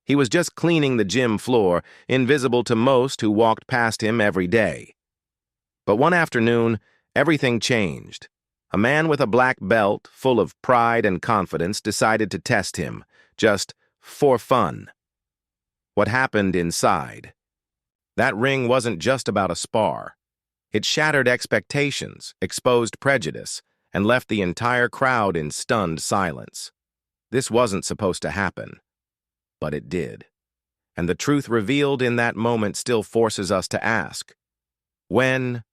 He was just cleaning the gym floor, invisible to most who walked past him every day. But one afternoon, everything changed. A man with a black belt, full of pride and confidence, decided to test him, just for fun. What happened inside? That ring wasn't just about a spar. It shattered expectations, exposed prejudice, and left the entire crowd in stunned silence. This wasn't supposed to happen, but it did. And the truth revealed in that moment still forces us to ask, when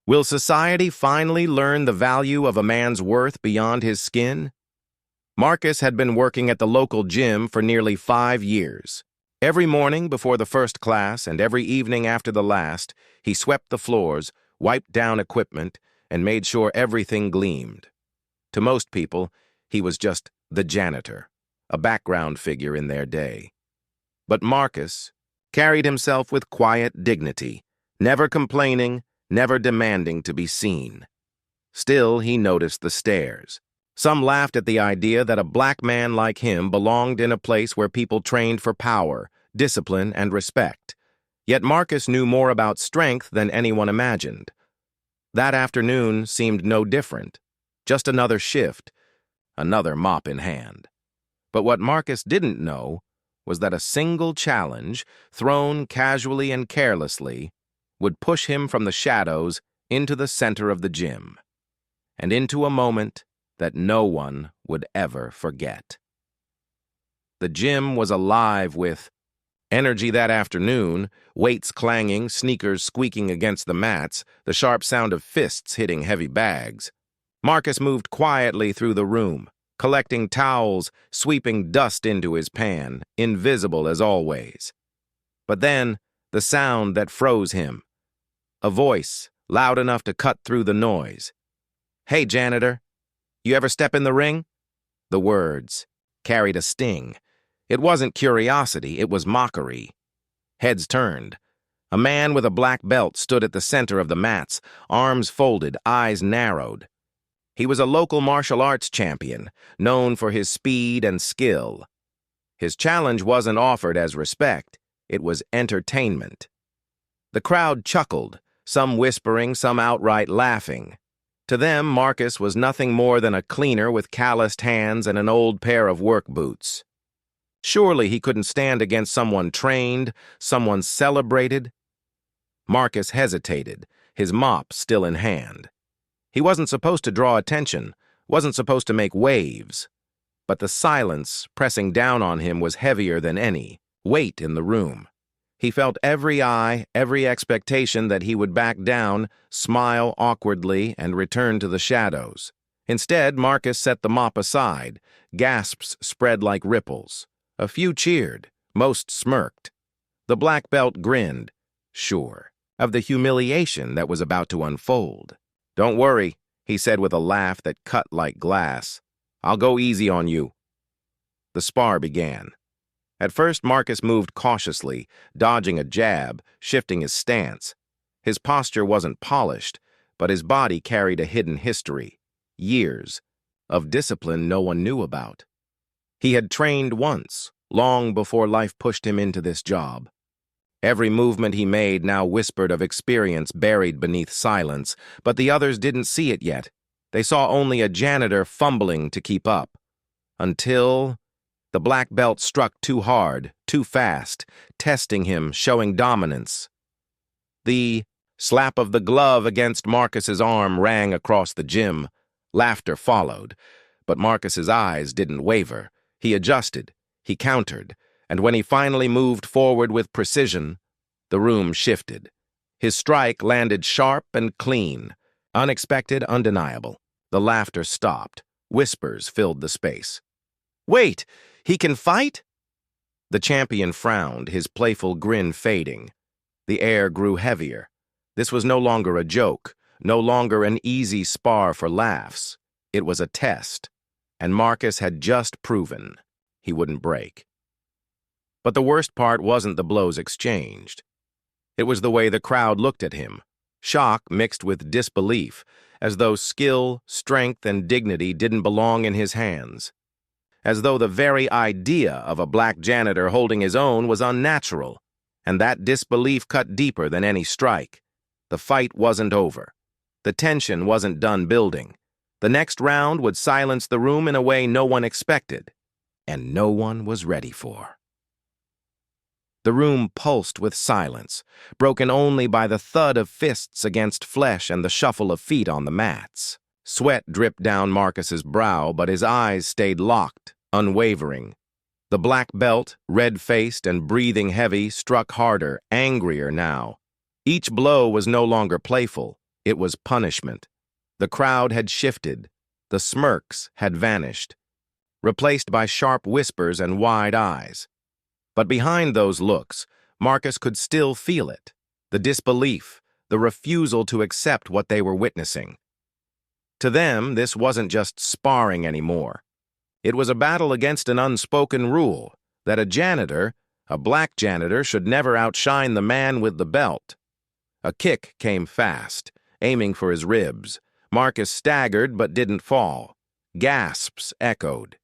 will society finally learn the value of a man's worth beyond his skin? Marcus had been working at the local gym for nearly 5 years. Every morning before the first class and every evening after the last, he swept the floors, wiped down equipment, and made sure everything gleamed. To most people, he was just the janitor, a background figure in their day. But Marcus carried himself with quiet dignity, never complaining, never demanding to be seen. Still, he noticed the stares. Some laughed at the idea that a black man like him belonged in a place where people trained for power, discipline, and respect. Yet Marcus knew more about strength than anyone imagined. That afternoon seemed no different. Just another shift, another mop in hand. But what Marcus didn't know was that a single challenge, thrown casually and carelessly, would push him from the shadows into the center of the gym, and into a moment that no one would ever forget. The gym was alive with energy that afternoon, weights clanging, sneakers squeaking against the mats, the sharp sound of fists hitting heavy bags. Marcus moved quietly through the room, collecting towels, sweeping dust into his pan, invisible as always. But then, the sound that froze him. A voice, loud enough to cut through the noise. "Hey, janitor, you ever step in the ring?" The words carried a sting. It wasn't curiosity, it was mockery. Heads turned. A man with a black belt stood at the center of the mats, arms folded, eyes narrowed. He was a local martial arts champion, known for his speed and skill. His challenge wasn't offered as respect, it was entertainment. The crowd chuckled, some whispering, some outright laughing. To them, Marcus was nothing more than a cleaner with calloused hands and an old pair of work boots. Surely he couldn't stand against someone trained, someone celebrated. Marcus hesitated, his mop still in hand. He wasn't supposed to draw attention, wasn't supposed to make waves. But the silence pressing down on him was heavier than any weight in the room. He felt every eye, every expectation that he would back down, smile awkwardly, and return to the shadows. Instead, Marcus set the mop aside. Gasps spread like ripples. A few cheered, most smirked. The black belt grinned, sure, of the humiliation that was about to unfold. "Don't worry," he said with a laugh that cut like glass. "I'll go easy on you." The spar began. At first, Marcus moved cautiously, dodging a jab, shifting his stance. His posture wasn't polished, but his body carried a hidden history, years, of discipline no one knew about. He had trained once, long before life pushed him into this job. Every movement he made now whispered of experience buried beneath silence, but the others didn't see it yet. They saw only a janitor fumbling to keep up. Until the black belt struck too hard, too fast, testing him, showing dominance. The slap of the glove against Marcus's arm rang across the gym. Laughter followed, but Marcus's eyes didn't waver. He adjusted, he countered, and when he finally moved forward with precision, the room shifted. His strike landed sharp and clean, unexpected, undeniable. The laughter stopped. Whispers filled the space. "Wait! He can fight?" The champion frowned, his playful grin fading. The air grew heavier. This was no longer a joke, no longer an easy spar for laughs. It was a test, and Marcus had just proven he wouldn't break. But the worst part wasn't the blows exchanged. It was the way the crowd looked at him, shock mixed with disbelief, as though skill, strength, and dignity didn't belong in his hands. as though the very idea of a black janitor holding his own was unnatural, and that disbelief cut deeper than any strike. The fight wasn't over. The tension wasn't done building. The next round would silence the room in a way no one expected, and no one was ready for. The room pulsed with silence, broken only by the thud of fists against flesh and the shuffle of feet on the mats. Sweat dripped down Marcus's brow, but his eyes stayed locked, unwavering. The black belt, red-faced and breathing heavy, struck harder, angrier now. Each blow was no longer playful. It was punishment. The crowd had shifted. The smirks had vanished, replaced by sharp whispers and wide eyes. But behind those looks, Marcus could still feel it, the disbelief, the refusal to accept what they were witnessing. To them, this wasn't just sparring anymore. It was a battle against an unspoken rule that a janitor, a black janitor, should never outshine the man with the belt. A kick came fast, aiming for his ribs. Marcus staggered but didn't fall. Gasps echoed.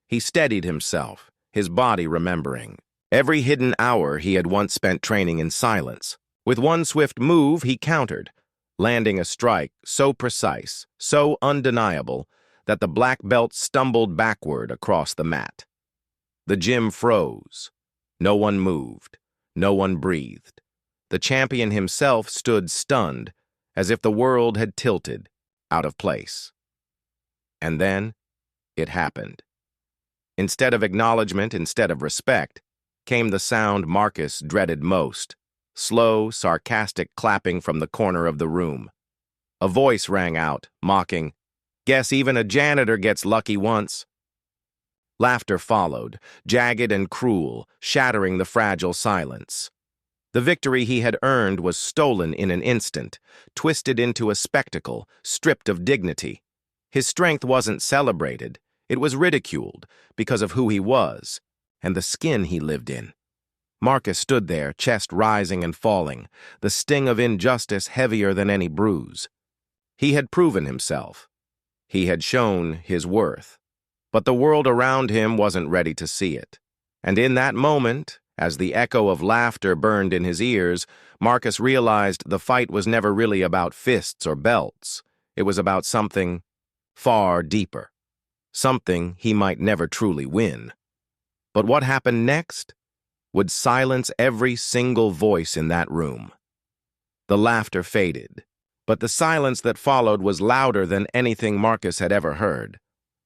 He steadied himself, his body remembering every hidden hour he had once spent training in silence. With one swift move, he countered, landing a strike so precise, so undeniable, that the black belt stumbled backward across the mat. The gym froze. No one moved. No one breathed. The champion himself stood stunned, as if the world had tilted, out of place. And then, it happened. Instead of acknowledgement, instead of respect, came the sound Marcus dreaded most, slow, sarcastic clapping from the corner of the room. A voice rang out, mocking, "Guess even a janitor gets lucky once." Laughter followed, jagged and cruel, shattering the fragile silence. The victory he had earned was stolen in an instant, twisted into a spectacle, stripped of dignity. His strength wasn't celebrated, it was ridiculed because of who he was and the skin he lived in. Marcus stood there, chest rising and falling, the sting of injustice heavier than any bruise. He had proven himself. He had shown his worth. But the world around him wasn't ready to see it. And in that moment, as the echo of laughter burned in his ears, Marcus realized the fight was never really about fists or belts. It was about something far deeper. Something he might never truly win. But what happened next would silence every single voice in that room. The laughter faded, but the silence that followed was louder than anything Marcus had ever heard.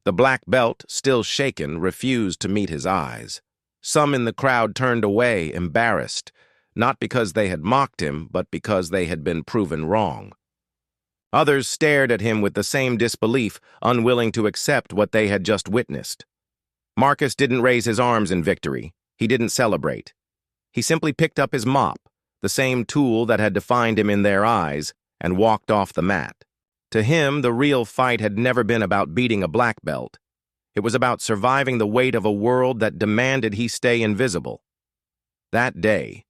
The black belt, still shaken, refused to meet his eyes. Some in the crowd turned away, embarrassed, not because they had mocked him, but because they had been proven wrong. Others stared at him with the same disbelief, unwilling to accept what they had just witnessed. Marcus didn't raise his arms in victory. He didn't celebrate. He simply picked up his mop, the same tool that had defined him in their eyes, and walked off the mat. To him, the real fight had never been about beating a black belt. It was about surviving the weight of a world that demanded he stay invisible. That day,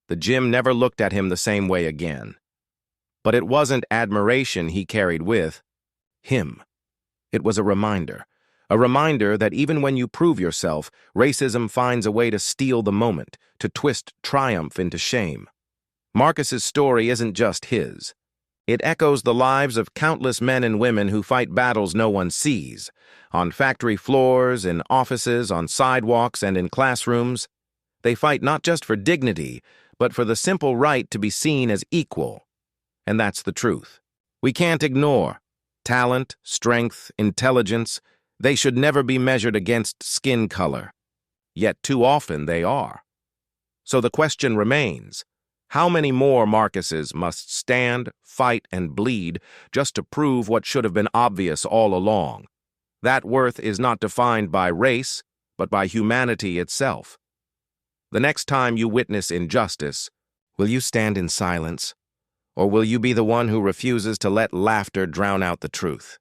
the gym never looked at him the same way again. But it wasn't admiration he carried with him. It was a reminder that even when you prove yourself, racism finds a way to steal the moment, to twist triumph into shame. Marcus's story isn't just his. It echoes the lives of countless men and women who fight battles no one sees, on factory floors, in offices, on sidewalks, and in classrooms. They fight not just for dignity, but for the simple right to be seen as equal. And that's the truth. We can't ignore talent, strength, intelligence. They should never be measured against skin color. Yet too often they are. So the question remains, how many more Marcuses must stand, fight, and bleed just to prove what should have been obvious all along? That worth is not defined by race, but by humanity itself. The next time you witness injustice, will you stand in silence, or will you be the one who refuses to let laughter drown out the truth?